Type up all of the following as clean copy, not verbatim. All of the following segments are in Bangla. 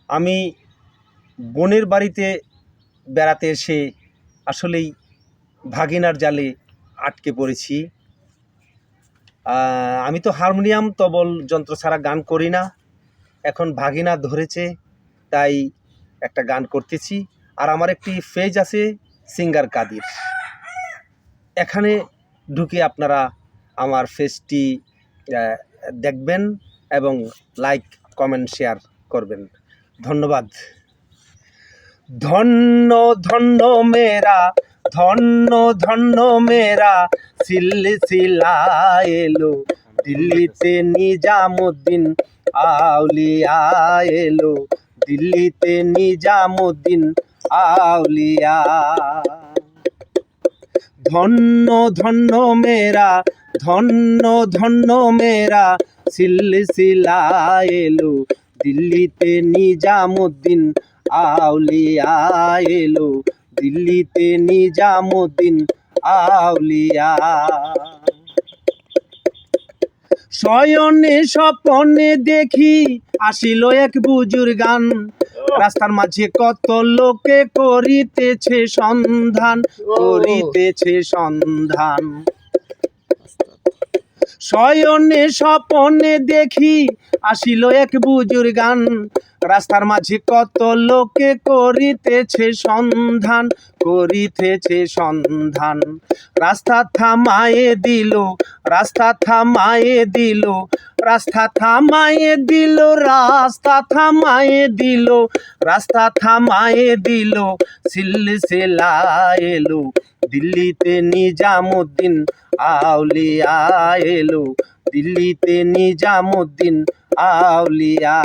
আমি বোনের বাড়িতে বেড়াতে এসে আসলেই ভাগিনার জালে আটকে পড়েছি। আমি তো হারমোনিয়াম তবল যন্ত্র ছাড়া গান করি না। এখন ভাগিনা ধরেছে, তাই একটা গান করতেছি। আর আমার একটি পেজ আছে সিঙ্গার কাদির, এখানে ঢুকে আপনারা আমার পেজটি দেখবেন এবং লাইক কমেন্ট শেয়ার করবেন। ধন্যবাদ। ধন্য ধন্য মেরা, ধন্য ধন্য মেরা সিলসিলা এলো, দিল্লিতে নিজামুদ্দিন আউলিয়া এলো, দিল্লিতে নিজামুদ্দিন আউলিয়া। ধন্য ধন্য মেরা, ধন্য ধন্য মেরা সিলসিলা এলো, দিল্লিতে নিজামুদ্দিন আউলিয়া এলো, দিল্লিতে নিজামুদ্দিন আউলিয়া। শয়নে স্বপনে দেখি আসিল এক বুজুর্গান, রাস্তার মাঝে কত লোকে করিতেছে সন্ধান, করিতেছে সন্ধান। শয়নে স্বপনে দেখি আসিল এক বুজুর্গান, রাস্তার মাঝে কত লোকে করিতেছে সন্ধান, করিতেছে সন্ধান। রাস্তা থামায়ে দিল, রাস্তা থামায়ে দিল, রাস্তা থামায়ে দিল, রাস্তা থামায়ে দিল, রাস্তা থামায়ে দিল, সিলসিলা এলো, দিল্লিতে নিজামুদ্দিন আউলিয়া এলো, দিল্লিতে নিজামুদ্দিন আউলিয়া।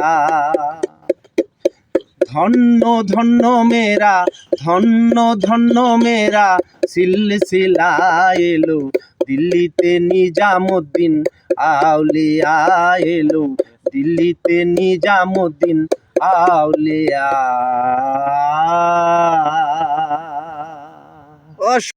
ধন্য ধন্য মেরা, ধন্য ধন্য মেরা সিলসিলা এলো, দিল্লিতে নিজামুদ্দিন আউলিয়া এলো, দিল্লিতে নিজামুদ্দিন আউলিয়া।